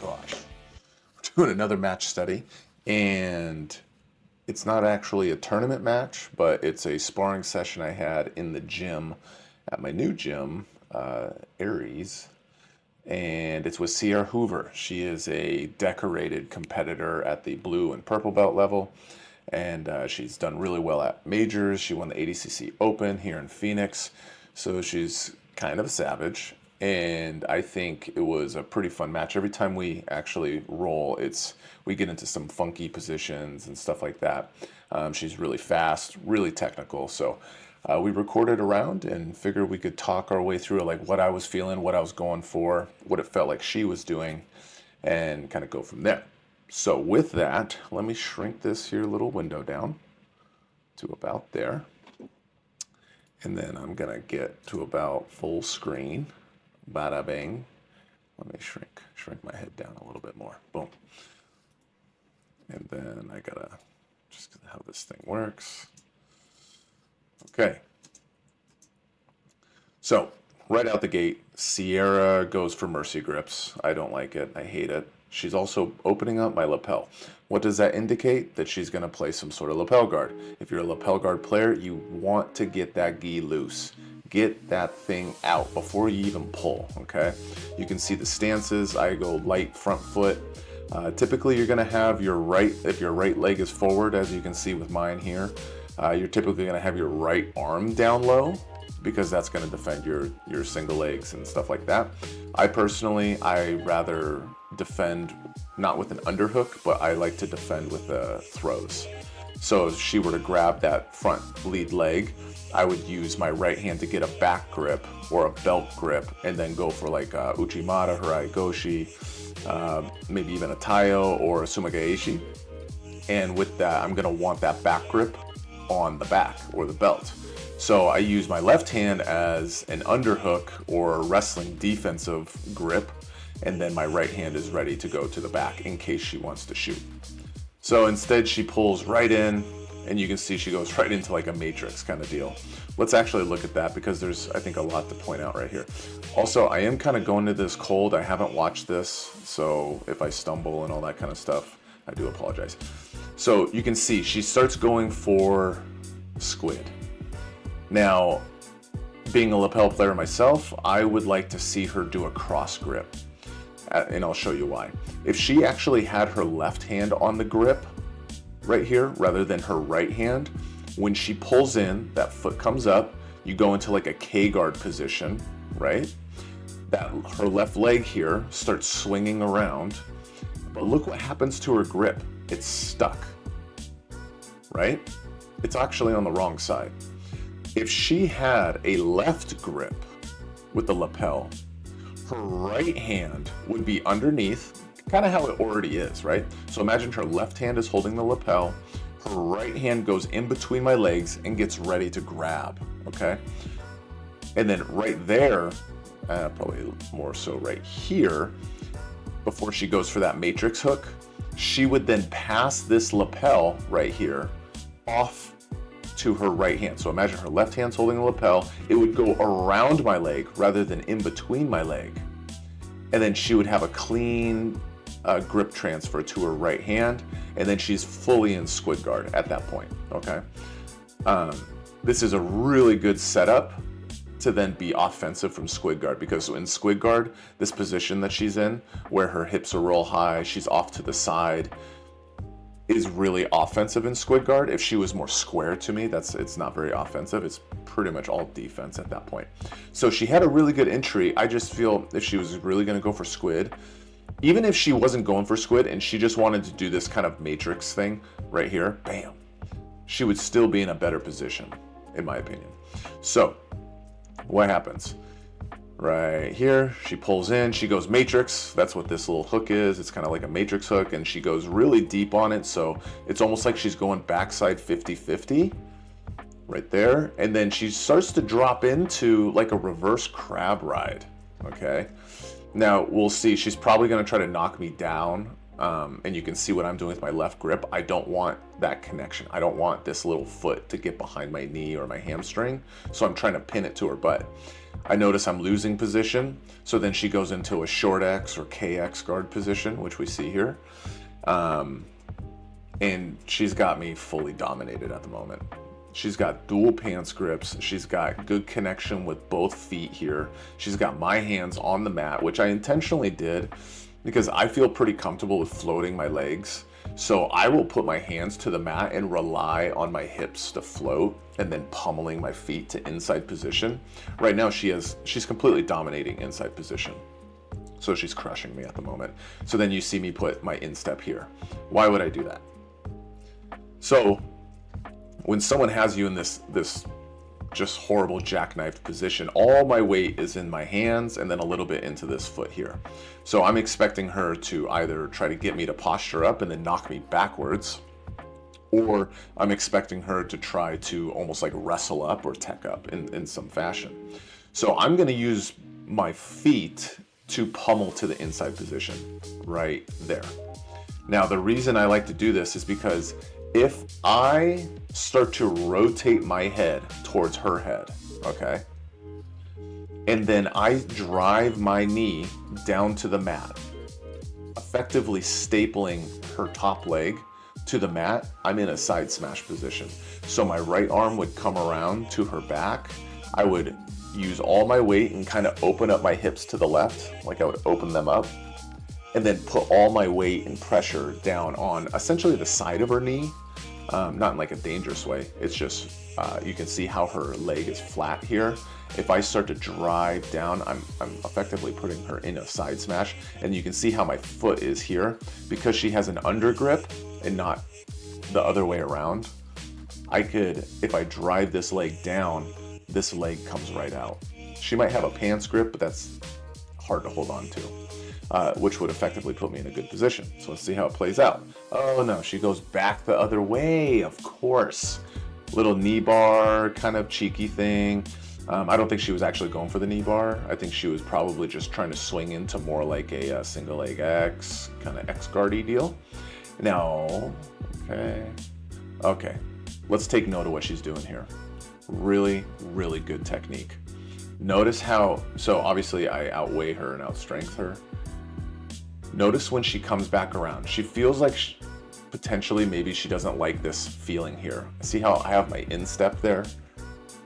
gosh. We're doing another match study, and it's not actually a tournament match, but it's a sparring session I had in the gym at my new gym, Aries, and it's with Sierra Hoover. She is a decorated competitor at the blue and purple belt level, and she's done really well at majors. She won the ADCC Open here in Phoenix, so she's kind of a savage. And I think it was a pretty fun match. Every time we actually roll, we get into some funky positions and stuff like that. She's really fast, really technical. So we recorded a round and figured we could talk our way through like what I was feeling, what I was going for, what it felt like she was doing, and kind of go from there. So with that, let me shrink this here little window down to about there. And then I'm going to get to about full screen. Bada bing. Let me shrink my head down a little bit more. Boom. And then I gotta just how this thing works. Okay. So right out the gate, Sierra goes for mercy grips. I don't like it. I hate it. She's also opening up my lapel. What does that indicate? That she's going to play some sort of lapel guard. If you're a lapel guard player, you want to get that gi loose. Get that thing out before you even pull, okay? You can see the stances. I go light front foot. Typically, you're going to have if your right leg is forward, as you can see with mine here, you're typically going to have your right arm down low because that's going to defend your single legs and stuff like that. I rather defend not with an underhook, but I like to defend with throws. So if she were to grab that front lead leg, I would use my right hand to get a back grip or a belt grip and then go for like a Uchimata, Harai Goshi, maybe even a Taio or a Sumagaeshi. And with that, I'm gonna want that back grip on the back or the belt. So I use my left hand as an underhook or wrestling defensive grip, and then my right hand is ready to go to the back in case she wants to shoot. So instead she pulls right in, and you can see she goes right into like a matrix kind of deal. Let's actually look at that because there's, I think, a lot to point out right here. Also, I am kind of going to this cold. I haven't watched this, so if I stumble and all that kind of stuff, I do apologize. So you can see she starts going for squid. Now, being a lapel player myself, I would like to see her do a cross grip, and I'll show you why. If she actually had her left hand on the grip right here rather than her right hand, when she pulls in, that foot comes up, you go into like a K-guard position, right? Her left leg here starts swinging around, but look what happens to her grip. It's stuck, right? It's actually on the wrong side. If she had a left grip with the lapel, her right hand would be underneath, kind of how it already is, right? So imagine her left hand is holding the lapel, her right hand goes in between my legs and gets ready to grab, okay? And then right there, probably more so right here, before she goes for that matrix hook, she would then pass this lapel right here off to her right hand. So imagine her left hand's holding the lapel, it would go around my leg rather than in between my leg. And then she would have a clean grip transfer to her right hand, and then she's fully in squid guard at that point, okay? This is a really good setup to then be offensive from squid guard, because in squid guard, this position that she's in, where her hips are real high, she's off to the side, is really offensive in squid guard. If she was more square to me, it's not very offensive. It's pretty much all defense at that point. So she had a really good entry. I just feel if she was really going to go for squid, even if she wasn't going for squid and she just wanted to do this kind of matrix thing right here, bam, she would still be in a better position, in my opinion. So what happens? Right here, she pulls in, she goes matrix. That's what this little hook is. It's kind of like a matrix hook, and she goes really deep on it. So it's almost like she's going backside 50-50 right there. And then she starts to drop into like a reverse crab ride, okay? Now we'll see, she's probably gonna try to knock me down. And you can see what I'm doing with my left grip. I don't want that connection. I don't want this little foot to get behind my knee or my hamstring. So I'm trying to pin it to her butt. I notice I'm losing position, so then she goes into a short X or KX guard position, which we see here. And she's got me fully dominated at the moment. She's got dual pants grips. She's got good connection with both feet here. She's got my hands on the mat, which I intentionally did because I feel pretty comfortable with floating my legs. So I will put my hands to the mat and rely on my hips to float and then pummeling my feet to inside position. Right now she's completely dominating inside position. So she's crushing me at the moment. So then you see me put my instep here. Why would I do that? So when someone has you in this just horrible jackknifed position, all my weight is in my hands and then a little bit into this foot here. So I'm expecting her to either try to get me to posture up and then knock me backwards, or I'm expecting her to try to almost like wrestle up or tech up in some fashion. So I'm going to use my feet to pummel to the inside position right there. Now, the reason I like to do this is because if I start to rotate my head towards her head, okay, and then I drive my knee down to the mat, effectively stapling her top leg to the mat, I'm in a side smash position. So my right arm would come around to her back. I would use all my weight and kind of open up my hips to the left, like I would open them up, and then put all my weight and pressure down on essentially the side of her knee. Not in like a dangerous way. It's just, you can see how her leg is flat here. If I start to drive down, I'm effectively putting her in a side smash, and you can see how my foot is here. Because she has an under grip and not the other way around, I could, if I drive this leg down, this leg comes right out. She might have a pants grip, but that's hard to hold on to. Which would effectively put me in a good position. So let's see how it plays out. Oh no, she goes back the other way, of course. Little knee bar, kind of cheeky thing. I don't think she was actually going for the knee bar. I think she was probably just trying to swing into more like a single leg X, kind of X guardy deal. Now, okay, let's take note of what she's doing here. Really, really good technique. Notice how, so obviously I outweigh her and outstrength her. Notice when she comes back around, she feels like potentially maybe she doesn't like this feeling here. See how I have my instep there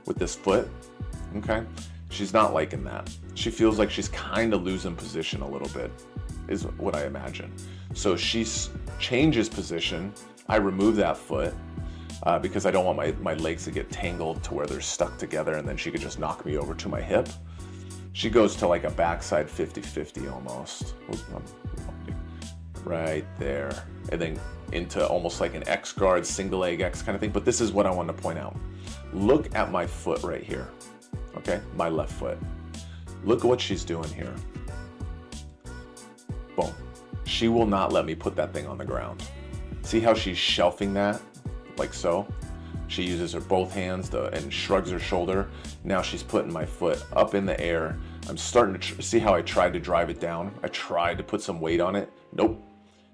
with this foot? Okay. She's not liking that. She feels like she's kind of losing position a little bit, is what I imagine. So she changes position. I remove that foot because I don't want my legs to get tangled to where they're stuck together, and then she could just knock me over to my hip. She goes to like a backside 50-50 almost. Right there. And then into almost like an X guard, single leg X kind of thing. But this is what I want to point out. Look at my foot right here. Okay, my left foot. Look at what she's doing here. Boom. She will not let me put that thing on the ground. See how she's shelving that? Like so. She uses her both hands and shrugs her shoulder. Now she's putting my foot up in the air. I'm starting to see how I tried to drive it down. I tried to put some weight on it. Nope.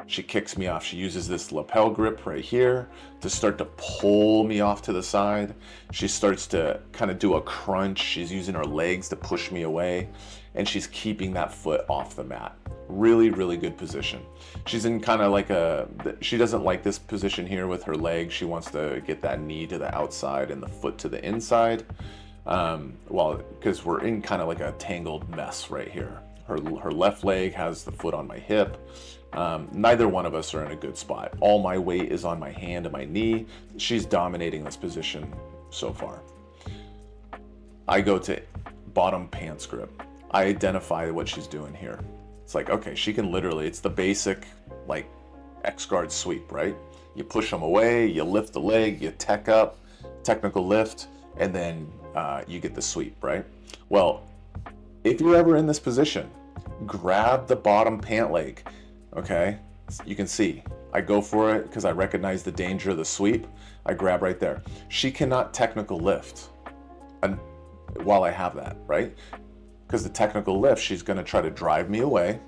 She kicks me off. She uses this lapel grip right here to start to pull me off to the side. She starts to kind of do a crunch. She's using her legs to push me away, and she's keeping that foot off the mat. Really, really good position. She's in kind of like she doesn't like this position here with her leg. She wants to get that knee to the outside and the foot to the inside. Because we're in kind of like a tangled mess right here. Her left leg has the foot on my hip. Neither one of us are in a good spot. All my weight is on my hand and my knee. She's dominating this position so far. I go to bottom pants grip. I identify what she's doing here. It's like, okay, she can literally, it's the basic like X guard sweep, right? You push them away, you lift the leg, you tech up, technical lift, and then you get the sweep, right? Well, if you're ever in this position, grab the bottom pant leg, okay? You can see, I go for it because I recognize the danger of the sweep. I grab right there. She cannot technical lift while I have that, right? Because the technical lift, she's gonna try to drive me away,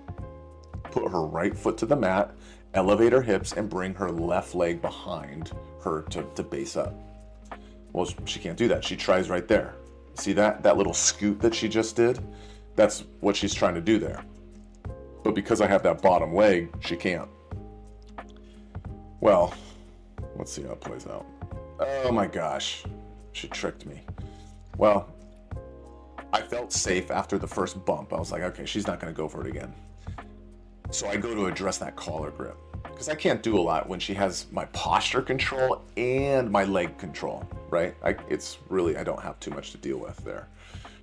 put her right foot to the mat, elevate her hips, and bring her left leg behind her to base up. Well, she can't do that. She tries right there. See that little scoot that she just did? That's what she's trying to do there. But because I have that bottom leg, she can't. Well, let's see how it plays out. Oh my gosh, she tricked me. Well, I felt safe after the first bump. I was like, okay, she's not going to go for it again. So I go to address that collar grip, because I can't do a lot when she has my posture control and my leg control, right? I don't have too much to deal with there.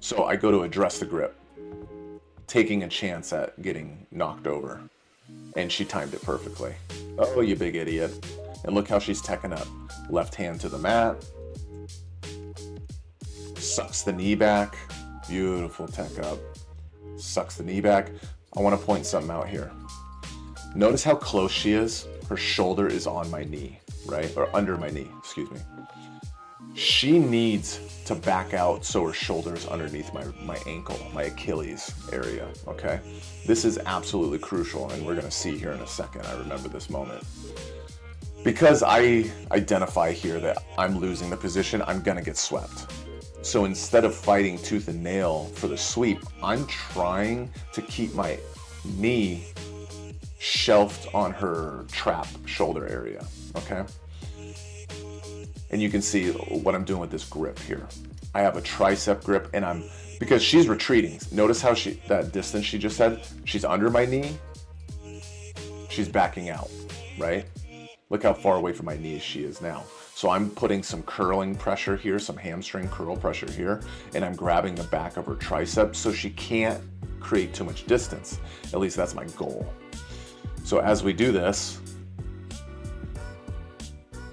So I go to address the grip, taking a chance at getting knocked over. And she timed it perfectly. Oh, you big idiot. And look how she's teching up. Left hand to the mat. Sucks the knee back. Beautiful tech up. Sucks the knee back. I want to point something out here. Notice how close she is. Her shoulder is on my knee, right? Or under my knee, excuse me. She needs to back out so her shoulder's underneath my ankle, my Achilles area, okay? This is absolutely crucial, and we're gonna see here in a second. I remember this moment. Because I identify here that I'm losing the position, I'm gonna get swept. So instead of fighting tooth and nail for the sweep, I'm trying to keep my knee shelved on her trap shoulder area, okay? And you can see what I'm doing with this grip here. I have a tricep grip, and because she's retreating. Notice how that distance she just had, she's under my knee, she's backing out, right? Look how far away from my knees she is now. So I'm putting some curling pressure here, some hamstring curl pressure here, and I'm grabbing the back of her tricep so she can't create too much distance. At least that's my goal. So as we do this,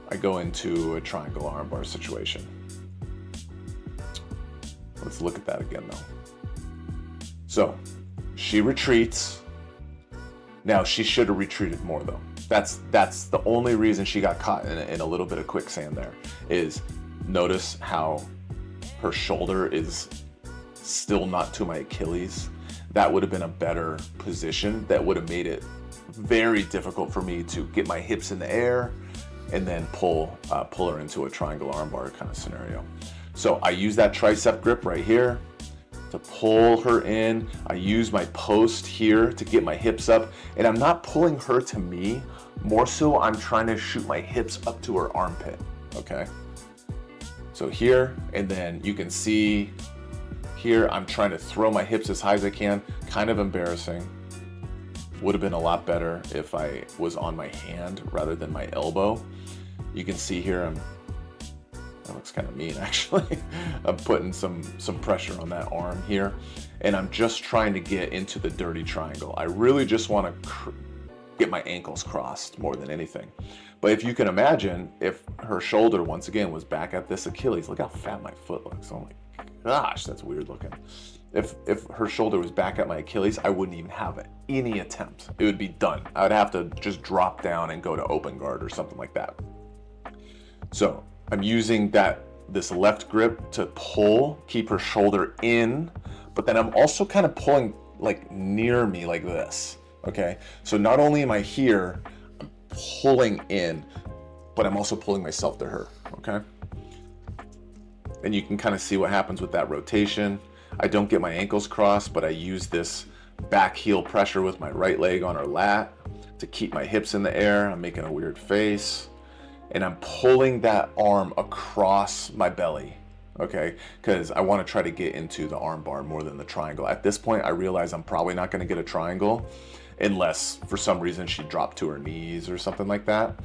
I go into a triangle armbar situation. Let's look at that again though. So she retreats. Now she should have retreated more though. That's the only reason she got caught in a little bit of quicksand there, is notice how her shoulder is still not to my Achilles. That would have been a better position. That would have made it very difficult for me to get my hips in the air and then pull her into a triangle armbar kind of scenario. So I use that tricep grip right here to pull her in. I use my post here to get my hips up, and I'm not pulling her to me. More so, I'm trying to shoot my hips up to her armpit, okay? So here, and then you can see here, I'm trying to throw my hips as high as I can. Kind of embarrassing. Would have been a lot better if I was on my hand rather than my elbow. You can see here, that looks kind of mean actually. I'm putting some pressure on that arm here, and I'm just trying to get into the dirty triangle. I really just want to get my ankles crossed more than anything. But if you can imagine, if her shoulder once again was back at this Achilles, look how fat my foot looks. Oh my gosh, that's weird looking. If her shoulder was back at my Achilles, I wouldn't even have any attempt. It would be done. I'd have to just drop down and go to open guard or something like that. So I'm using this left grip to pull, keep her shoulder in, but then I'm also kind of pulling like near me like this, okay? So not only am I here, I'm pulling in, but I'm also pulling myself to her, okay? And you can kind of see what happens with that rotation. I don't get my ankles crossed, but I use this back heel pressure with my right leg on her lat to keep my hips in the air. I'm making a weird face. And I'm pulling that arm across my belly, okay? Because I want to try to get into the arm bar more than the triangle. At this point, I realize I'm probably not going to get a triangle unless for some reason she dropped to her knees or something like that.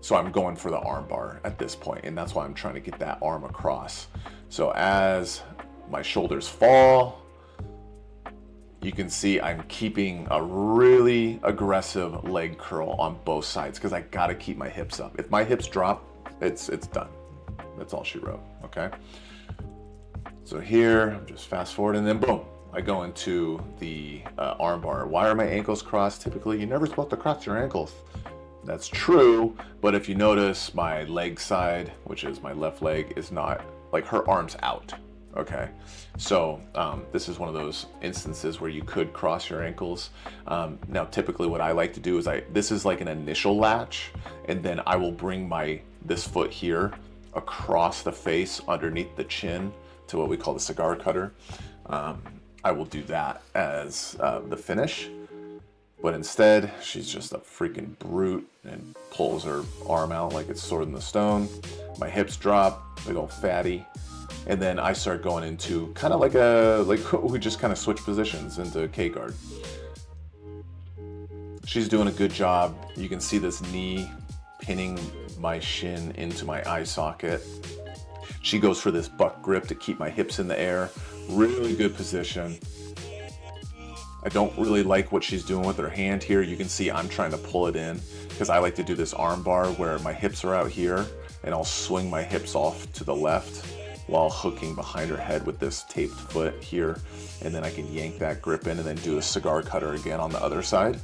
So I'm going for the arm bar at this point, and that's why I'm trying to get that arm across. So as my shoulders fall, you can see I'm keeping a really aggressive leg curl on both sides because I gotta keep my hips up. If my hips drop, it's done. That's all she wrote, okay? So here, I'm just fast forward, and then boom, I go into the arm bar. Why are my ankles crossed? Typically, you're never supposed to cross your ankles. That's true, but if you notice, my leg side, which is my left leg, is not, like her arm's out. Okay, so this is one of those instances where you could cross your ankles. Now, typically what I like to do is this is like an initial latch, and then I will bring this foot here across the face underneath the chin to what we call the cigar cutter. I will do that as the finish. But instead, she's just a freaking brute and pulls her arm out like it's Sword in the Stone. My hips drop, big old fatty. And then I start going into kind of like we just kind of switch positions into K guard. She's doing a good job. You can see this knee pinning my shin into my eye socket. She goes for this buck grip to keep my hips in the air. Really good position. I don't really like what she's doing with her hand here. You can see I'm trying to pull it in because I like to do this arm bar where my hips are out here and I'll swing my hips off to the left while hooking behind her head with this taped foot here. And then I can yank that grip in and then do a cigar cutter again on the other side.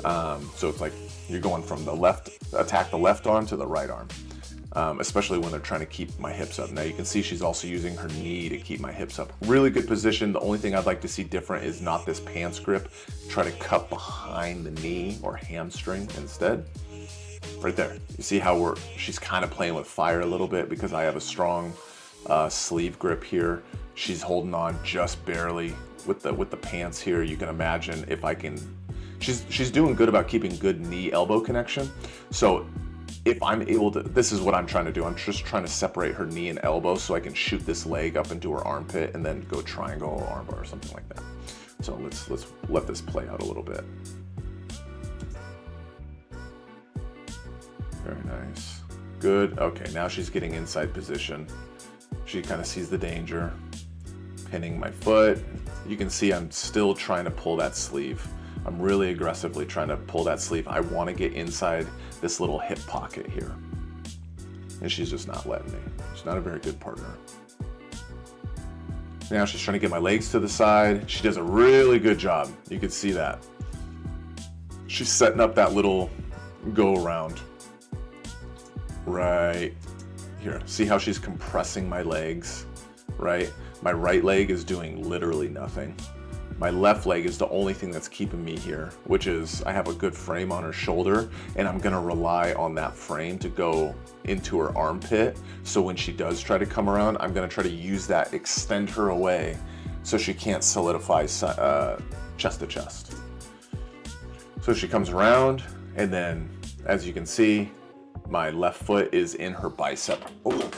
So it's like you're going from the left, attack the left arm to the right arm. Especially when they're trying to keep my hips up. Now you can see she's also using her knee to keep my hips up. Really good position. The only thing I'd like to see different is not this pants grip. Try to cut behind the knee or hamstring instead. Right there. You see how she's kind of playing with fire a little bit because I have a strong sleeve grip here. She's holding on just barely with the pants here. You can imagine if I can. She's doing good about keeping good knee elbow connection. So if I'm able to, this is what I'm trying to do. I'm just trying to separate her knee and elbow so I can shoot this leg up into her armpit and then go triangle or armbar or something like that. So let's let this play out a little bit. Very nice. Good. Okay, now she's getting inside position. She kind of sees the danger. Pinning my foot. You can see I'm still trying to pull that sleeve. I'm really aggressively trying to pull that sleeve. I want to get inside this little hip pocket here. And she's just not letting me. She's not a very good partner. Now she's trying to get my legs to the side. She does a really good job. You can see that. She's setting up that little go around right here. See how she's compressing my legs, right? My right leg is doing literally nothing. My left leg is the only thing that's keeping me here, which is I have a good frame on her shoulder and I'm gonna rely on that frame to go into her armpit. So when she does try to come around, I'm gonna try to use that, extend her away so she can't solidify chest to chest. So she comes around and then, as you can see, my left foot is in her bicep. Oh.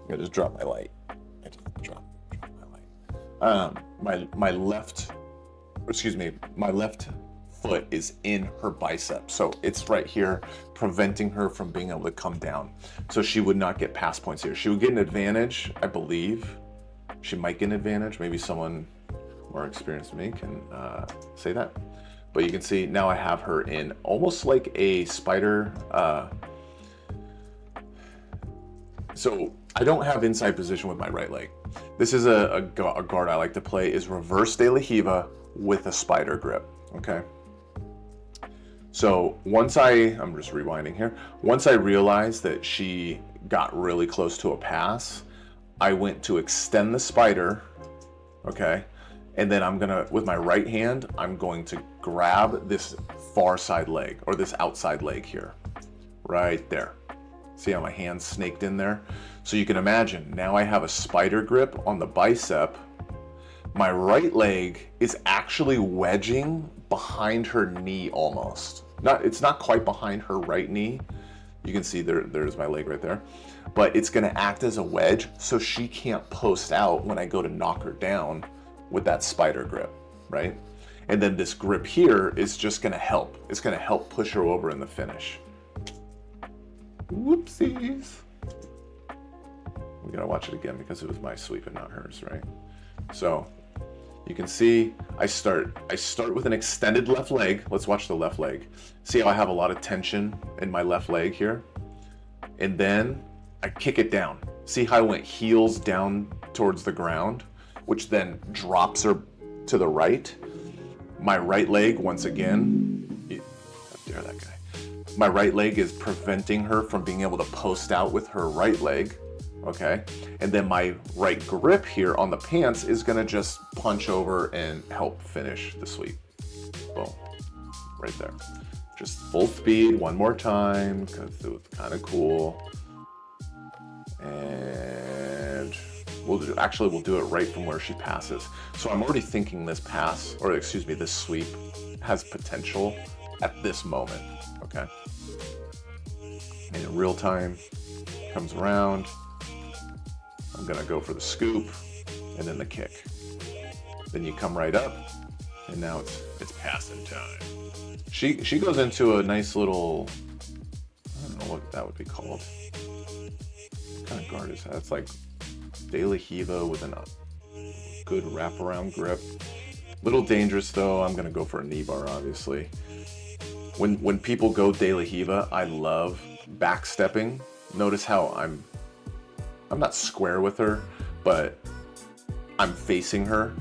I just dropped my light. My left foot is in her bicep. So it's right here, preventing her from being able to come down. So she would not get pass points here. She would get an advantage, I believe. She might get an advantage. Maybe someone more experienced than me can say that. But you can see now I have her in almost like a spider. So I don't have inside position with my right leg. This is a guard I like to play is reverse de la Hiva with a spider grip, okay? So I'm just rewinding here. Once I realized that she got really close to a pass, I went to extend the spider, okay? And then with my right hand, I'm going to grab this far side leg or this outside leg here, right there. See how my hand's snaked in there? So you can imagine, now I have a spider grip on the bicep. My right leg is actually wedging behind her knee almost. It's not quite behind her right knee. You can see there's my leg right there. But it's gonna act as a wedge so she can't post out when I go to knock her down with that spider grip, right? And then this grip here is just gonna help. It's gonna help push her over in the finish. Whoopsies. We gotta watch it again because it was my sweep and not hers, right? So you can see I start with an extended left leg. Let's watch the left leg. See how I have a lot of tension in my left leg here? And then I kick it down. See how I went heels down towards the ground, which then drops her to the right. My right leg, once again, how dare that guy. My right leg is preventing her from being able to post out with her right leg, okay? And then my right grip here on the pants is gonna just punch over and help finish the sweep. Boom, right there. Just full speed one more time, because it was kind of cool. And we'll do it right from where she passes. So I'm already thinking this pass, or excuse me, this sweep has potential at this moment, okay? And in real time, comes around. I'm gonna go for the scoop and then the kick. Then you come right up, and now it's passing time. She goes into a nice little, I don't know what that would be called. What kind of guard is that? It's like De La Riva with a good wraparound grip. Little dangerous though. I'm gonna go for a knee bar, obviously. When people go De La Riva, I love backstepping. Notice how I'm not square with her, but I'm facing her.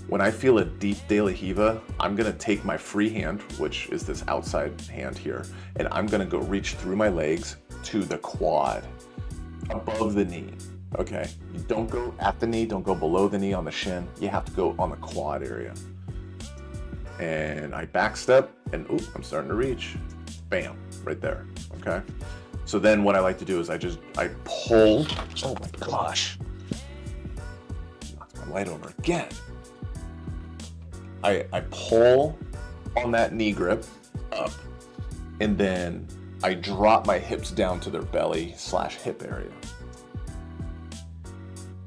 When I feel a deep De La Riva, I'm gonna take my free hand, which is this outside hand here, and I'm gonna go reach through my legs to the quad, above the knee, okay? You don't go at the knee, don't go below the knee on the shin. You have to go on the quad area. And I backstep, and oop, I'm starting to reach. Bam, right there, okay? So then what I like to do is I pull, oh my gosh. Knocked my light over again. I pull on that knee grip up, and then I drop my hips down to their belly / hip area.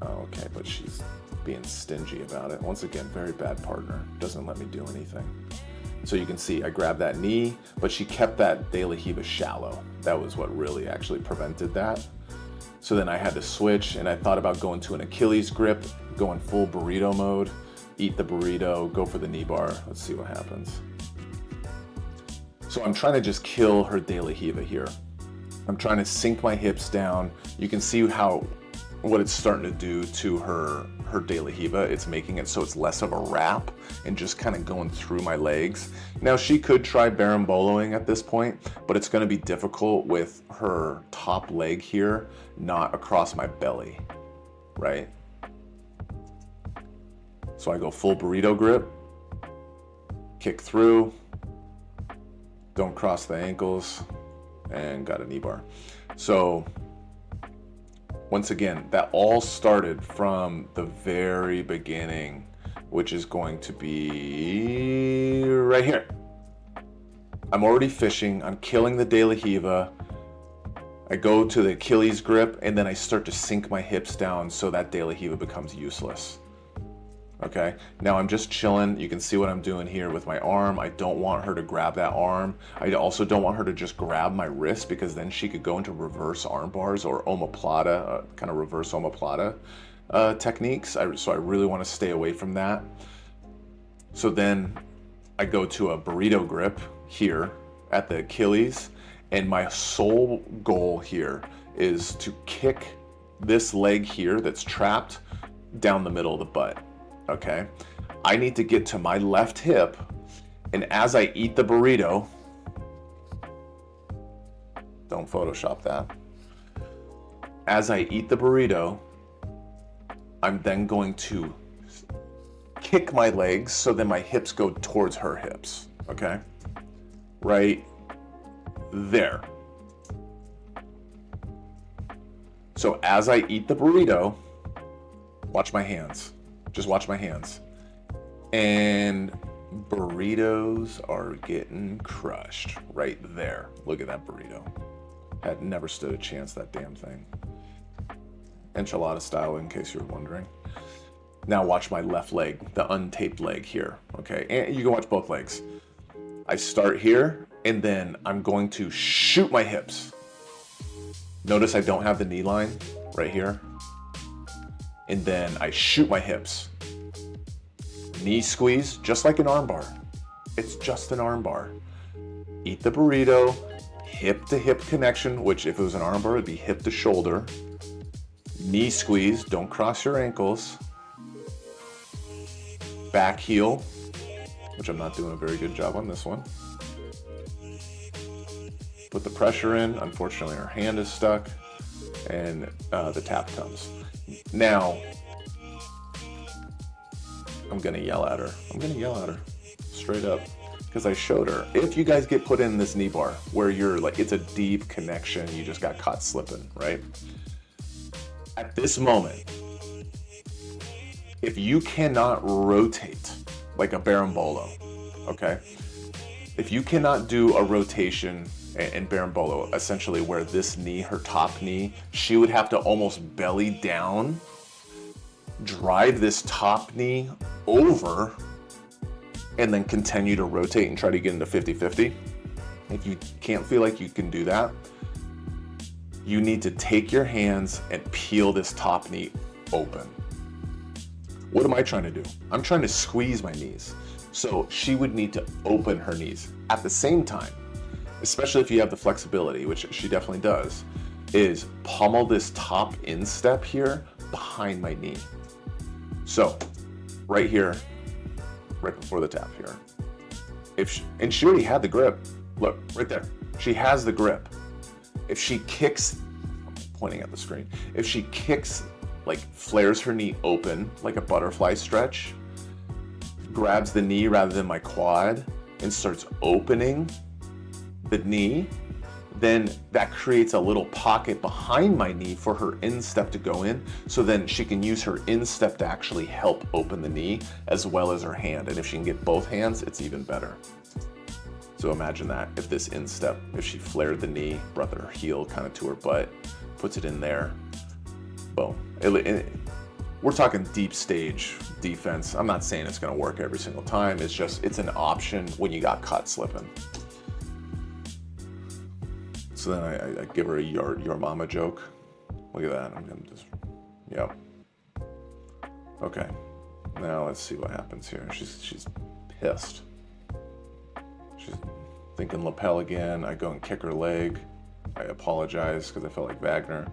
Okay, but she's being stingy about it. Once again, very bad partner. Doesn't let me do anything. So you can see I grabbed that knee, but she kept that De La Riva shallow. That was what really actually prevented that. So then I had to switch, and I thought about going to an Achilles grip, going full burrito mode, eat the burrito, go for the knee bar. Let's see what happens. So I'm trying to just kill her De La Riva here. I'm trying to sink my hips down. You can see what it's starting to do to her De La Riva. It's making it so it's less of a wrap and just kind of going through my legs. Now she could try berimboloing at this point, but it's going to be difficult with her top leg here, not across my belly, right? So I go full burrito grip, kick through, don't cross the ankles, and got a knee bar. So once again, that all started from the very beginning, which is going to be right here. I'm already fishing, I'm killing the De La Riva. I go to the Achilles grip, and then I start to sink my hips down so that De La Riva becomes useless. Okay, now I'm just chilling. You can see what I'm doing here with my arm. I don't want her to grab that arm. I also don't want her to just grab my wrist, because then she could go into reverse arm bars or omoplata, kind of reverse omoplata techniques. So I really want to stay away from that. So then I go to a burrito grip here at the Achilles, and my sole goal here is to kick this leg here that's trapped down the middle of the butt. Okay, I need to get to my left hip, and as I eat the burrito, don't Photoshop that. As I eat the burrito, I'm then going to kick my legs so that my hips go towards her hips. Okay, right there. So as I eat the burrito, watch my hands. Just watch my hands. And burritos are getting crushed right there. Look at that burrito. Had never stood a chance, that damn thing. Enchilada style, in case you're wondering. Now watch my left leg, the untaped leg here, okay? And you can watch both legs. I start here, and then I'm going to shoot my hips. Notice I don't have the knee line right here. And then I shoot my hips. Knee squeeze, just like an arm bar. It's just an arm bar. Eat the burrito, hip to hip connection, which if it was an arm bar, it'd be hip to shoulder. Knee squeeze, don't cross your ankles. Back heel, which I'm not doing a very good job on this one. Put the pressure in. Unfortunately, her hand is stuck, and the tap comes. Now, I'm gonna yell at her. Straight up. because I showed her. If you guys get put in this knee bar where you're like, it's a deep connection, you just got caught slipping, right? At this moment, if you cannot rotate like a berimbolo, okay? If you cannot do a rotation in berimbolo, essentially where this knee, her top knee, she would have to almost belly down, drive this top knee over, and then continue to rotate and try to get into 50-50. If you can't feel like you can do that, you need to take your hands and peel this top knee open. What am I trying to do? I'm trying to squeeze my knees. So she would need to open her knees. At the same time, especially if you have the flexibility, which she definitely does, is pummel this top instep here behind my knee. So right here, right before the tap here. And she already had the grip. Look, right there. She has the grip. If she kicks, I'm pointing at the screen. If she kicks, like flares her knee open like a butterfly stretch, grabs the knee rather than my quad, and starts opening the knee, then that creates a little pocket behind my knee for her instep to go in, so then she can use her instep to actually help open the knee as well as her hand. And if she can get both hands, it's even better. So imagine that, if this instep, if she flared the knee, brought her heel kind of to her butt, puts it in there, boom. We're talking deep stage defense. I'm not saying it's gonna work every single time. It's an option when you got caught slipping. So then I give her a your mama joke. Look at that. I'm just, yep. Okay. Now let's see what happens here. She's pissed. She's thinking lapel again. I go and kick her leg. I apologize because I felt like Wagner.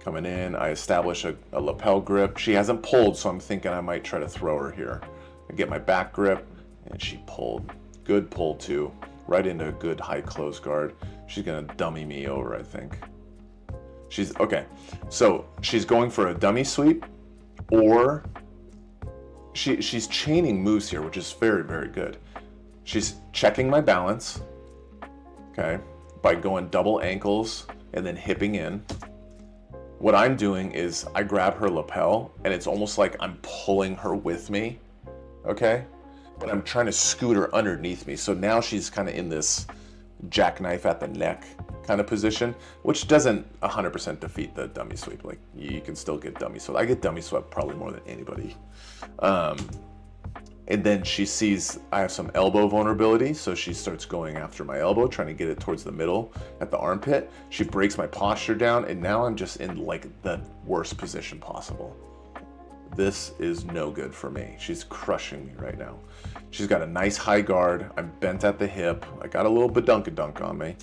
Coming in, I establish a lapel grip. She hasn't pulled, so I'm thinking I might try to throw her here. I get my back grip, and she pulled. Good pull too. Right into a good high close guard. She's gonna dummy me over, I think. Okay, so she's going for a dummy sweep, or she's chaining moves here, which is very, very good. She's checking my balance, okay, by going double ankles and then hipping in. What I'm doing is I grab her lapel, and it's almost like I'm pulling her with me, okay? But I'm trying to scoot her underneath me. So now she's kind of in this jackknife at the neck kind of position, which doesn't 100% defeat the dummy sweep. Like, you can still get dummy swept. I get dummy swept probably more than anybody. And then she sees I have some elbow vulnerability, so she starts going after my elbow, trying to get it towards the middle at the armpit. She breaks my posture down, and now I'm just in like the worst position possible. This is no good for me. She's crushing me right now. She's got a nice high guard. I'm bent at the hip. I got a little badunkadunk on me.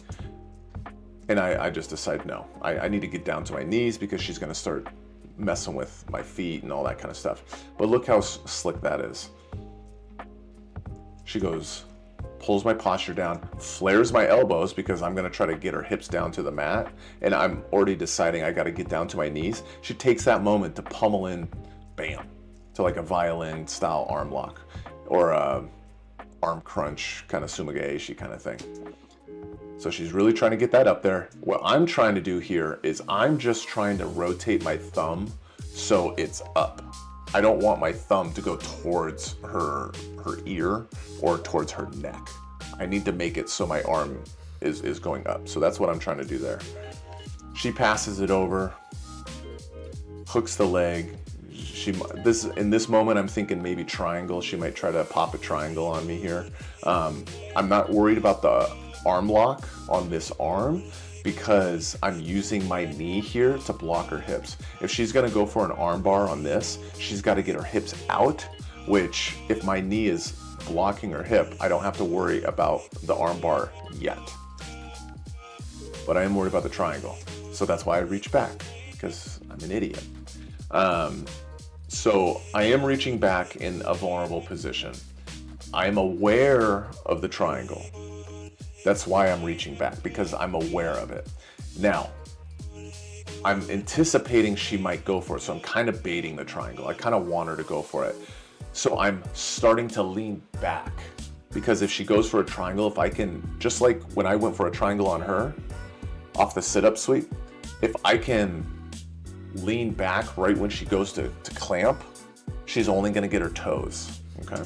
And I just decide, no, I need to get down to my knees because she's gonna start messing with my feet and all that kind of stuff. But look how slick that is. She goes, pulls my posture down, flares my elbows because I'm gonna try to get her hips down to the mat, and I'm already deciding I gotta get down to my knees. She takes that moment to pummel in, bam, to like a violin style arm lock, or a arm crunch kind of sumagaeshi kind of thing. So she's really trying to get that up there. What I'm trying to do here is I'm just trying to rotate my thumb so it's up. I don't want my thumb to go towards her ear or towards her neck. I need to make it so my arm is going up. So that's what I'm trying to do there. She passes it over, hooks the leg. In this moment, I'm thinking maybe triangle. She might try to pop a triangle on me here. I'm not worried about the arm lock on this arm because I'm using my knee here to block her hips. If she's gonna go for an arm bar on this, she's gotta get her hips out, which if my knee is blocking her hip, I don't have to worry about the arm bar yet. But I am worried about the triangle. So that's why I reach back, because I'm an idiot. So I am reaching back in a vulnerable position. I am aware of the triangle. That's why I'm reaching back, because I'm aware of it. Now, I'm anticipating she might go for it, so I'm kind of baiting the triangle. I kind of want her to go for it. So I'm starting to lean back because if she goes for a triangle, if I can, just like when I went for a triangle on her off the sit-up sweep, if I can lean back right when she goes to clamp, she's only going to get her toes, okay?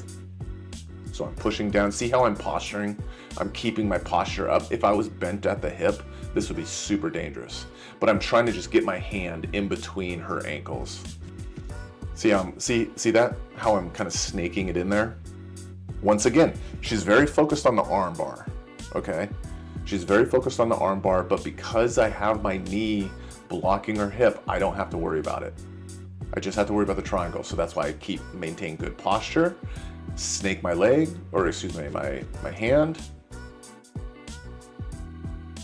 So I'm pushing down. See how I'm posturing? I'm keeping my posture up. If I was bent at the hip, this would be super dangerous. But I'm trying to just get my hand in between her ankles. See that? How I'm kind of snaking it in there? Once again, she's very focused on the arm bar, okay? She's very focused on the arm bar, but because I have my knee blocking her hip, I don't have to worry about it. I just have to worry about the triangle. So that's why I maintain good posture, snake my leg, or excuse me, my hand.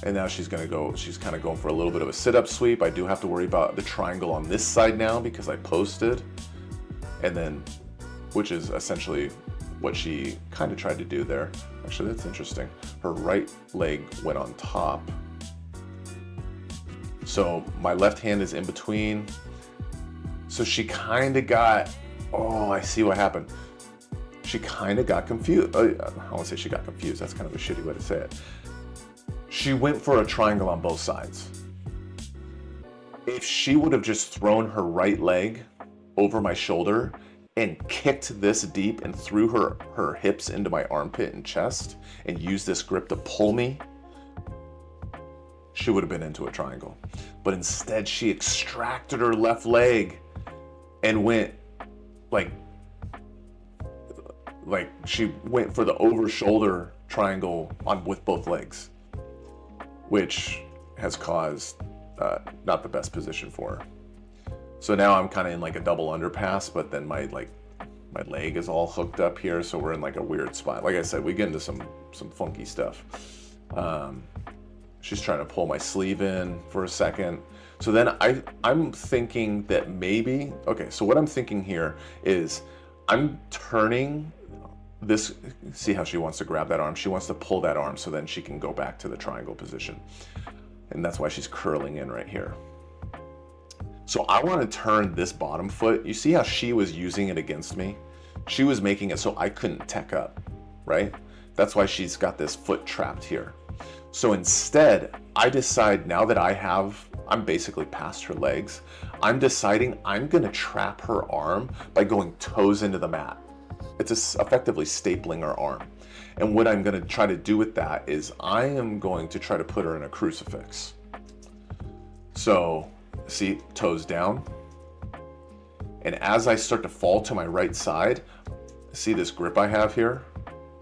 And now she's kind of going for a little bit of a sit-up sweep. I do have to worry about the triangle on this side now because I posted. And then, which is essentially what she kind of tried to do there. Actually, that's interesting. Her right leg went on top. So my left hand is in between. So she kind of got, oh, I see what happened. She kind of got confused. I don't want to say she got confused. That's kind of a shitty way to say it. She went for a triangle on both sides. If she would have just thrown her right leg over my shoulder and kicked this deep and threw her hips into my armpit and chest and used this grip to pull me, she would have been into a triangle. But instead, she extracted her left leg and went like she went for the over shoulder triangle with both legs, which has caused not the best position for her. So now I'm kind of in like a double underpass, but then my leg is all hooked up here, so we're in like a weird spot. Like I said, we get into some funky stuff. She's trying to pull my sleeve in for a second. So then I'm thinking that maybe, okay, so what I'm thinking here is I'm turning this, see how she wants to grab that arm? She wants to pull that arm so then she can go back to the triangle position. And that's why she's curling in right here. So I want to turn this bottom foot. You see how she was using it against me? She was making it so I couldn't tech up, right? That's why she's got this foot trapped here. So instead, I decide now that I'm basically past her legs, I'm deciding I'm gonna trap her arm by going toes into the mat. It's effectively stapling her arm. And what I'm gonna try to do with that is I am going to try to put her in a crucifix. So, see, toes down. And as I start to fall to my right side, see this grip I have here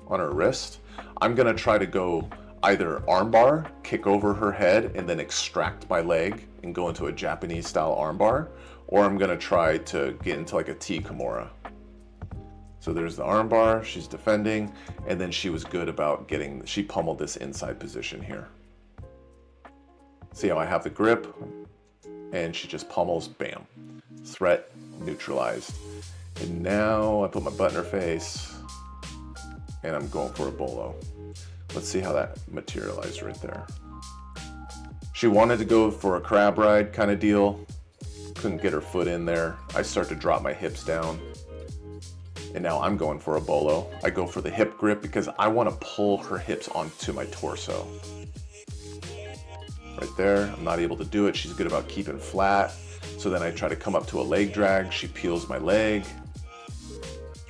on her wrist? I'm gonna try to go either armbar, kick over her head, and then extract my leg and go into a Japanese style armbar, or I'm gonna try to get into like a T Kimura. So there's the armbar, she's defending, and then she was good about she pummeled this inside position here. See how I have the grip? And she just pummels, bam. Threat neutralized. And now I put my butt in her face, and I'm going for a bolo. Let's see how that materialized right there. She wanted to go for a crab ride kind of deal. Couldn't get her foot in there. I start to drop my hips down. And now I'm going for a bolo. I go for the hip grip because I want to pull her hips onto my torso. Right there, I'm not able to do it. She's good about keeping flat. So then I try to come up to a leg drag. She peels my leg.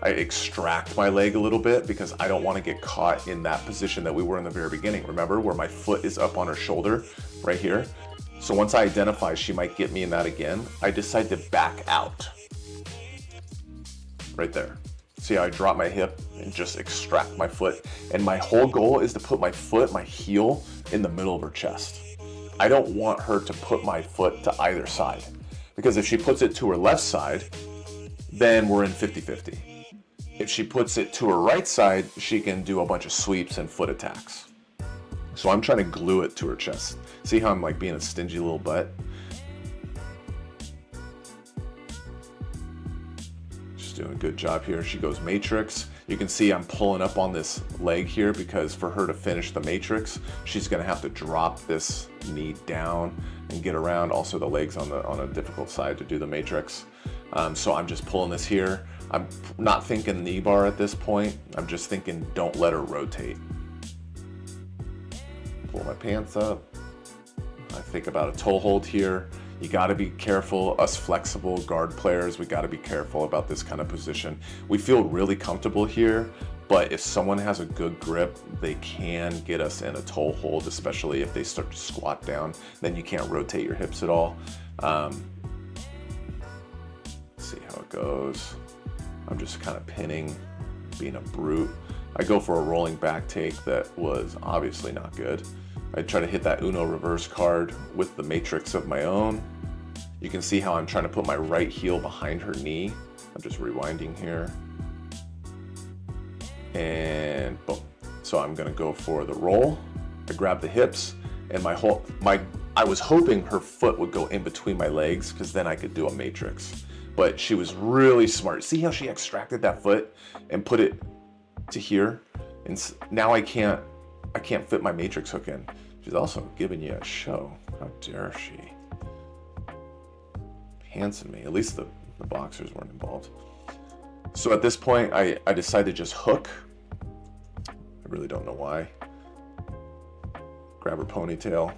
I extract my leg a little bit because I don't want to get caught in that position that we were in the very beginning. Remember where my foot is up on her shoulder right here? So once I identify she might get me in that again, I decide to back out. Right there. See how I drop my hip and just extract my foot? And my whole goal is to put my foot, my heel, in the middle of her chest. I don't want her to put my foot to either side. Because if she puts it to her left side, then we're in 50-50. If she puts it to her right side, she can do a bunch of sweeps and foot attacks. So I'm trying to glue it to her chest. See how I'm like being a stingy little butt? She's doing a good job here. She goes matrix. You can see I'm pulling up on this leg here because for her to finish the matrix, she's gonna have to drop this knee down and get around. Also the leg's on a difficult side to do the matrix. So I'm just pulling this here. I'm not thinking knee bar at this point. I'm just thinking don't let her rotate. Pull my pants up. I think about a toe hold here. You got to be careful. Us flexible guard players, we got to be careful about this kind of position. We feel really comfortable here, but if someone has a good grip, they can get us in a toe hold, especially if they start to squat down. Then you can't rotate your hips at all. Let's see how it goes. I'm just kind of pinning, being a brute. I go for a rolling back take that was obviously not good. I try to hit that Uno reverse card with the matrix of my own. You can see how I'm trying to put my right heel behind her knee. I'm just rewinding here. And boom. So I'm gonna go for the roll. I grab the hips and I was hoping her foot would go in between my legs because then I could do a matrix. But she was really smart. See how she extracted that foot and put it to here? And now I can't fit my matrix hook in. She's also giving you a show. How dare she? Pantsing me. At least the boxers weren't involved. So at this point, I decided to just hook. I really don't know why. Grab her ponytail.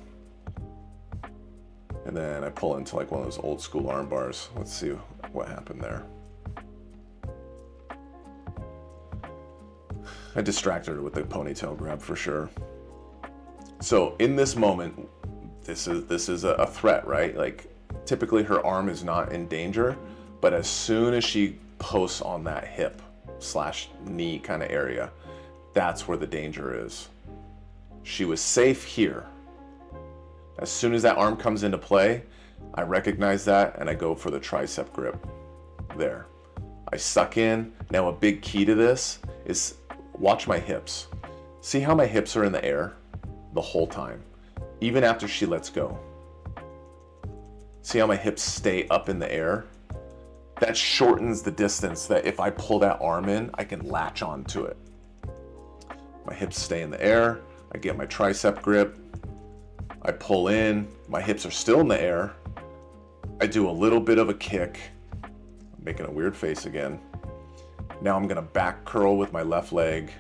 And then I pull into like one of those old school arm bars. Let's see what happened there. I distracted her with the ponytail grab for sure. So in this moment, this is a threat, right? Like typically her arm is not in danger, but as soon as she posts on that hip / knee kind of area, that's where the danger is. She was safe here. As soon as that arm comes into play, I recognize that and I go for the tricep grip there. I suck in. Now a big key to this is watch my hips. See how my hips are in the air the whole time, even after she lets go. See how my hips stay up in the air? That shortens the distance that if I pull that arm in, I can latch onto it. My hips stay in the air. I get my tricep grip. I pull in. My hips are still in the air. I do a little bit of a kick. I'm making a weird face again. Now I'm gonna back curl with my left leg,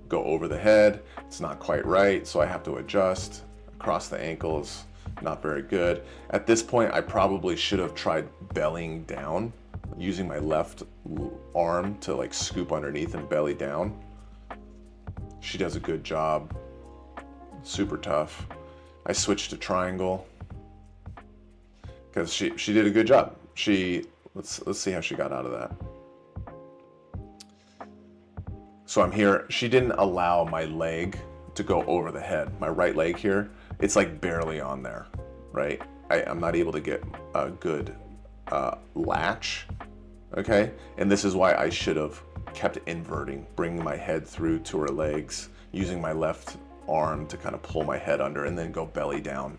go over the head. It's not quite right, so I have to adjust. Across the ankles, not very good. At this point, I probably should have tried bellying down, using my left arm to like scoop underneath and belly down. She does a good job. Super tough. I switched to triangle because she did a good job. Let's see how she got out of that. So I'm here. She didn't allow my leg to go over the head. My right leg here, it's like barely on there, right? I'm not able to get a good latch, okay? And this is why I should have kept inverting, bringing my head through to her legs, using my left arm to kind of pull my head under and then go belly down.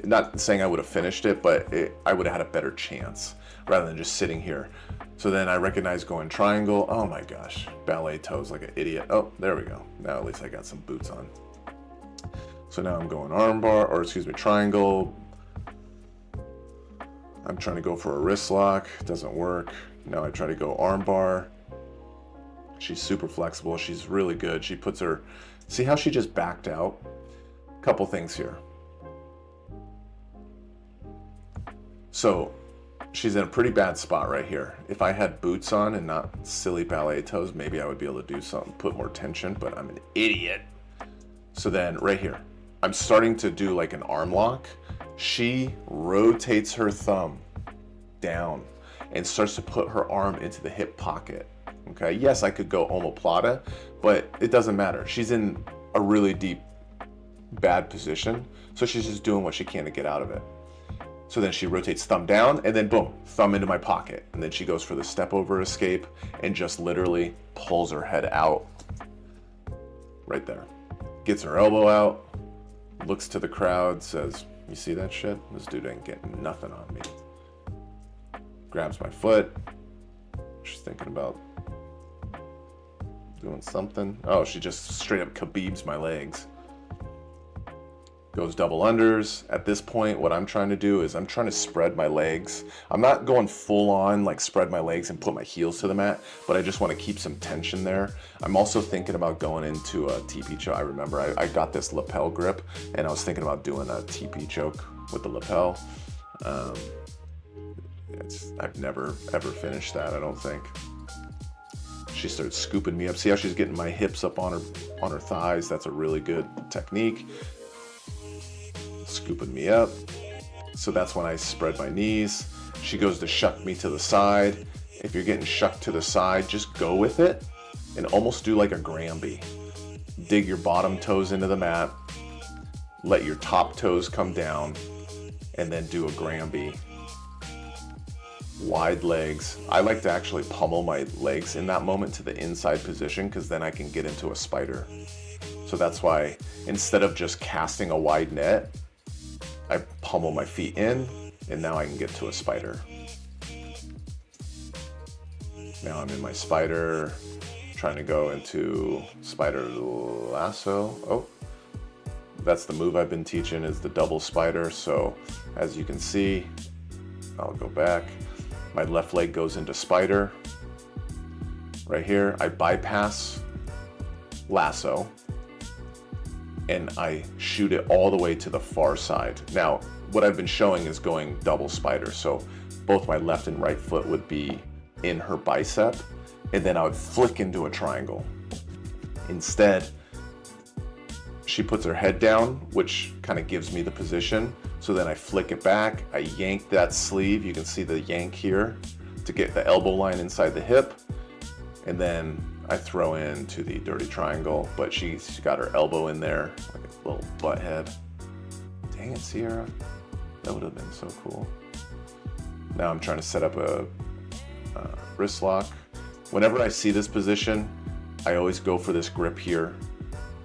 Not saying I would have finished it, but I would have had a better chance rather than just sitting here. So then I recognize going triangle. Oh my gosh, ballet toes like an idiot. Oh, there we go. Now at least I got some boots on. So now I'm going triangle. I'm trying to go for a wrist lock. Doesn't work. Now I try to go arm bar. She's super flexible. She's really good. She puts her, see how she just backed out? Couple things here. So she's in a pretty bad spot right here. If I had boots on and not silly ballet toes, maybe I would be able to do something, put more tension, but I'm an idiot. So then right here, I'm starting to do like an arm lock. She rotates her thumb down and starts to put her arm into the hip pocket. Okay, yes, I could go omoplata, but it doesn't matter. She's in a really deep, bad position. So she's just doing what she can to get out of it. So then she rotates thumb down and then boom, thumb into my pocket. And then she goes for the step over escape and just literally pulls her head out right there. Gets her elbow out, looks to the crowd, says, "You see that shit? This dude ain't getting nothing on me." Grabs my foot. She's thinking about doing something. Oh, she just straight up Khabibs my legs. goes double unders. At this point, what I'm trying to do is I'm trying to spread my legs. I'm not going full on like spread my legs and put my heels to the mat, but I just want to keep some tension there. I'm also thinking about going into a TP choke. I remember I got this lapel grip, and I was thinking about doing a TP choke with the lapel. I've never ever finished that, I don't think. She starts scooping me up. See how she's getting my hips up on her thighs? That's a really good technique. Scooping me up. So that's when I spread my knees. She goes to shuck me to the side. If you're getting shucked to the side, just go with it and almost do like a Granby. Dig your bottom toes into the mat. Let your top toes come down, and then do a Granby. Wide legs. I like to actually pummel my legs in that moment to the inside position, because then I can get into a spider. So that's why instead of just casting a wide net, I pummel my feet in, and now I can get to a spider. Now I'm in my spider, trying to go into spider lasso. Oh, that's the move I've been teaching, is the double spider. So as you can see, I'll go back. My left leg goes into spider. Right here, I bypass lasso, and I shoot it all the way to the far side. Now, what I've been showing is going double spider. So both my left and right foot would be in her bicep, and then I would flick into a triangle. Instead, she puts her head down, which kind of gives me the position. So then I flick it back, I yank that sleeve, you can see the yank here, to get the elbow line inside the hip, and then I throw into the dirty triangle, but she's got her elbow in there, like a little butt head. Dang it, Sierra, that would have been so cool. Now I'm trying to set up a wrist lock. Whenever I see this position, I always go for this grip here,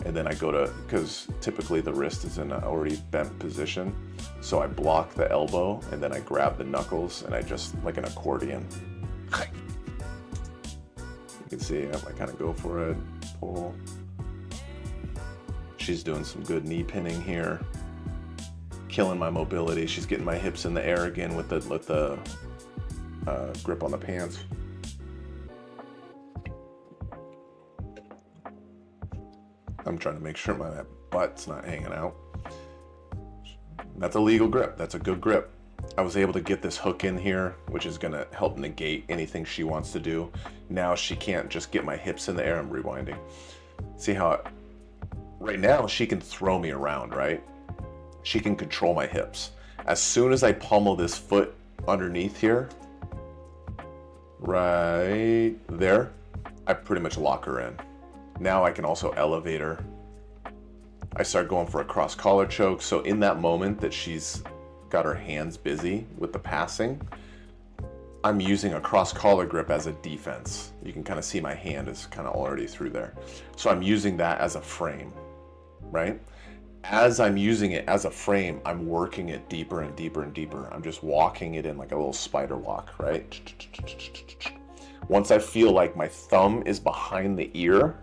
and then I go to, because typically the wrist is in an already bent position, so I block the elbow, and then I grab the knuckles, and I just, like an accordion. You can see I kind of go for it, pull. She's doing some good knee pinning here, killing my mobility. She's getting my hips in the air again with the grip on the pants. I'm trying to make sure my butt's not hanging out. That's a legal grip. That's a good grip. I was able to get this hook in here, which is going to help negate anything she wants to do. Now she can't just get my hips in the air. I'm rewinding. See how right now she can throw me around, right? She can control my hips. As soon as I pummel this foot underneath here, right there, I pretty much lock her in. Now I can also elevate her. I start going for a cross collar choke. So in that moment that she's got her hands busy with the passing, I'm using a cross collar grip as a defense. You can kind of see my hand is kind of already through there. So I'm using that as a frame, right? As I'm using it as a frame, I'm working it deeper and deeper and deeper. I'm just walking it in like a little spider walk, right? Once I feel like my thumb is behind the ear,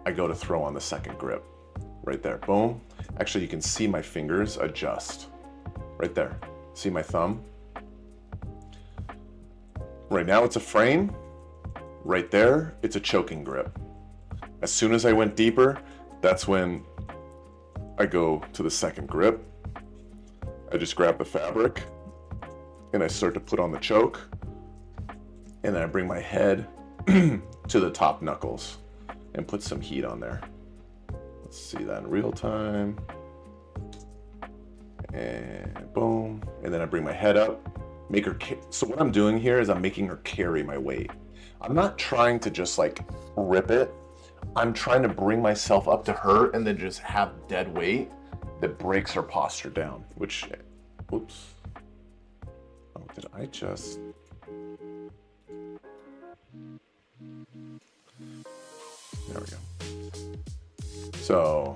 I go to throw on the second grip. Right there, boom. Actually, you can see my fingers adjust. Right there, see my thumb? Right now it's a frame. Right there, it's a choking grip. As soon as I went deeper, that's when I go to the second grip. I just grab the fabric and I start to put on the choke. And then I bring my head to the top knuckles and put some heat on there. Let's see that in real time. And boom. And then I bring my head up, make her, so what I'm doing here is I'm making her carry my weight. I'm not trying to just like rip it. I'm trying to bring myself up to her and then just have dead weight that breaks her posture down, which, oops. Oh, did I just... There we go. So,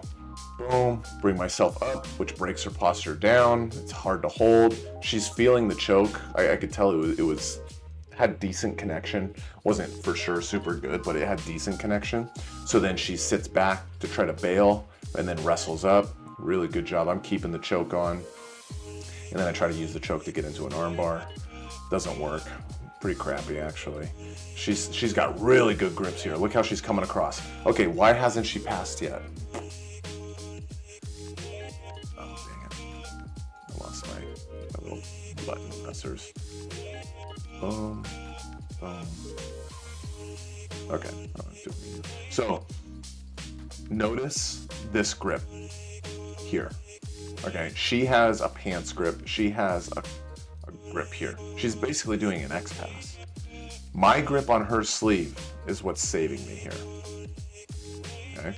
boom, bring myself up, which breaks her posture down. It's hard to hold. She's feeling the choke. I could tell it had decent connection. Wasn't for sure super good, but it had decent connection. So then she sits back to try to bail. and then wrestles up. Really good job. I'm keeping the choke on. And then I try to use the choke to get into an armbar. Doesn't work. Pretty crappy, actually. She's got really good grips here. Look how she's coming across. Okay, why hasn't she passed yet? Oh, dang it. I lost my little button pressers. Boom. Boom. Okay. So, notice this grip here. Okay, she has a pants grip. She has a grip here. She's basically doing an X pass. My grip on her sleeve is what's saving me here. Okay.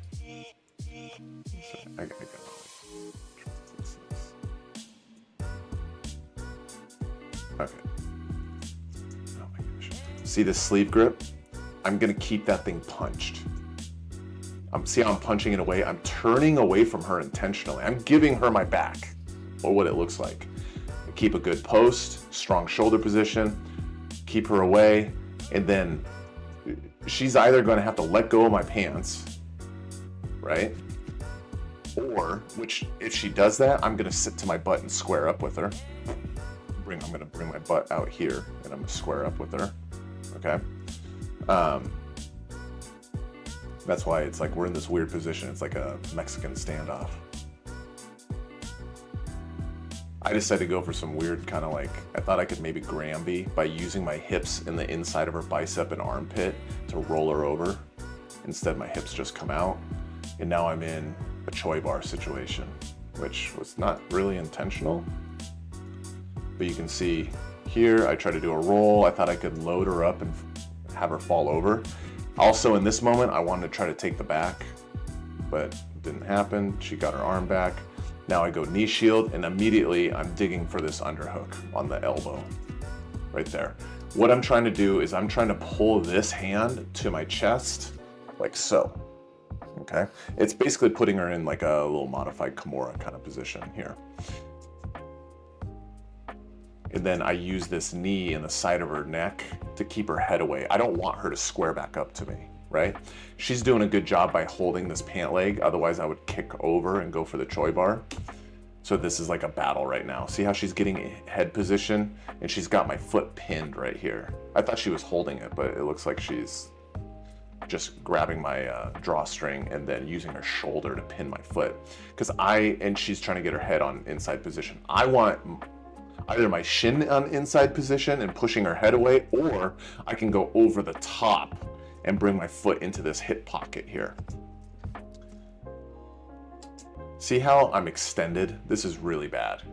So I gotta okay. Oh my gosh. See this sleeve grip? I'm gonna keep that thing punched. See how I'm punching it away? I'm turning away from her intentionally. I'm giving her my back, or what it looks like. Keep a good post, strong shoulder position, keep her away, and then she's either going to have to let go of my pants, right? Or, which if she does that, I'm going to sit to my butt and square up with her. I'm going to bring my butt out here, and I'm going to square up with her, okay? That's why it's like we're in this weird position. It's like a Mexican standoff. I decided to go for some weird kind of like, I thought I could maybe Granby by using my hips in the inside of her bicep and armpit to roll her over. Instead, my hips just come out. And now I'm in a Choi bar situation, which was not really intentional. But you can see here, I tried to do a roll. I thought I could load her up and have her fall over. Also in this moment, I wanted to try to take the back, but it didn't happen. She got her arm back. Now I go knee shield, and immediately I'm digging for this underhook on the elbow, right there. What I'm trying to do is I'm trying to pull this hand to my chest, like so, okay? It's basically putting her in like a little modified Kimura kind of position here. And then I use this knee in the side of her neck to keep her head away. I don't want her to square back up to me, right? She's doing a good job by holding this pant leg. Otherwise I would kick over and go for the Choi bar. So this is like a battle right now. See how she's getting head position and she's got my foot pinned right here. I thought she was holding it, but it looks like she's just grabbing my drawstring and then using her shoulder to pin my foot. And she's trying to get her head on inside position. I want either my shin on inside position and pushing her head away, or I can go over the top and bring my foot into this hip pocket here. See how I'm extended? This is really bad.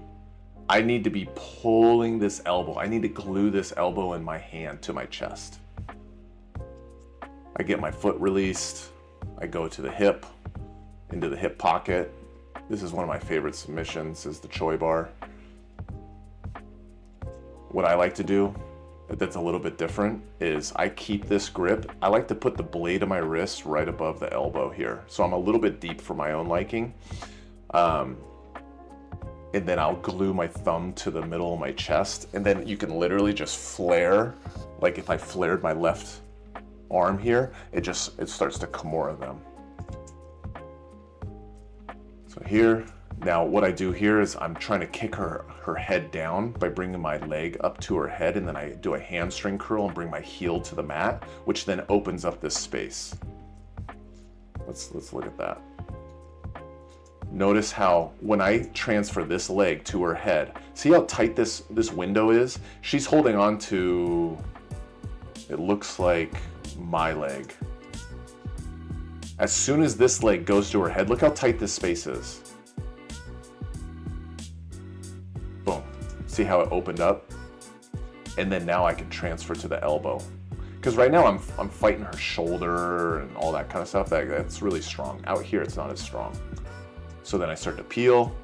I need to be pulling this elbow. I need to glue this elbow in my hand to my chest. I get my foot released. I go to the hip, into the hip pocket. This is one of my favorite submissions, is the Choi bar. What I like to do that's a little bit different is I keep this grip. I like to put the blade of my wrist right above the elbow here. So I'm a little bit deep for my own liking. And then I'll glue my thumb to the middle of my chest. And then you can literally just flare. Like if I flared my left arm here, it starts to Kimura them. So here, now what I do here is I'm trying to kick her head down by bringing my leg up to her head, and then I do a hamstring curl and bring my heel to the mat, which then opens up this space. Let's look at that. Notice how when I transfer this leg to her head, see how tight this window is? She's holding on to, it looks like my leg. As soon as this leg goes to her head, look how tight this space is. Boom. See how it opened up? And then now I can transfer to the elbow. Because right now I'm fighting her shoulder and all that kind of stuff. That's really strong. Out here it's not as strong. So then I start to peel.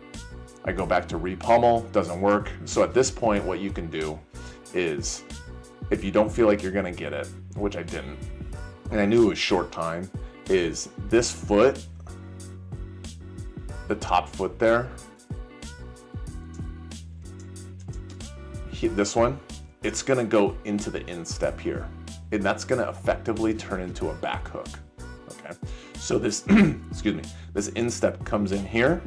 I go back to re-pummel, doesn't work. So at this point what you can do is, if you don't feel like you're gonna get it, which I didn't, and I knew it was short time, is this foot, the top foot there, this one, it's gonna go into the instep here. And that's gonna effectively turn into a back hook, okay? So this, excuse me, this instep comes in here.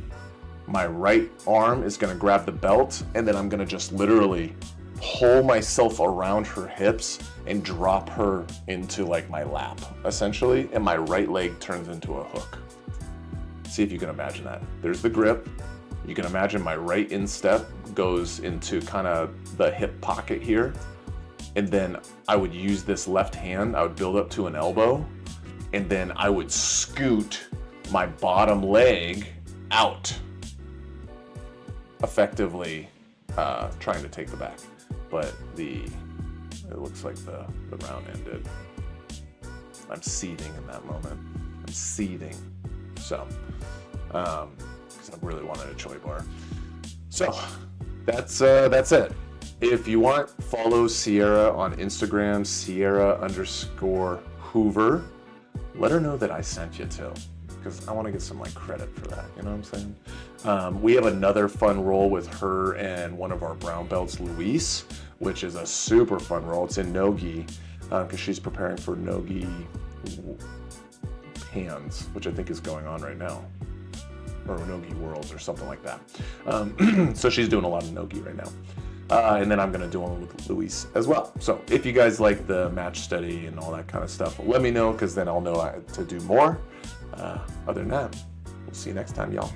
My right arm is gonna grab the belt, and then I'm gonna just literally pull myself around her hips and drop her into like my lap, essentially, and my right leg turns into a hook. See if you can imagine that. There's the grip. You can imagine my right instep goes into kind of the hip pocket here, and then I would use this left hand, I would build up to an elbow, and then I would scoot my bottom leg out, effectively trying to take the back. But it looks like the round ended. I'm seething in that moment. I'm seething. So, because I really wanted a Choi bar. So, that's it. If you want, follow Sierra on Instagram, Sierra_Hoover. Let her know that I sent you too, because I want to get some like credit for that. You know what I'm saying? We have another fun roll with her and one of our brown belts, Luis, which is a super fun roll. It's in no-gi, because she's preparing for no-gi hands, which I think is going on right now, or no-gi worlds or something like that. So she's doing a lot of no-gi right now. And then I'm going to do one with Luis as well. So if you guys like the match study and all that kind of stuff, let me know, because then I'll know to do more. Other than that, we'll see you next time, y'all.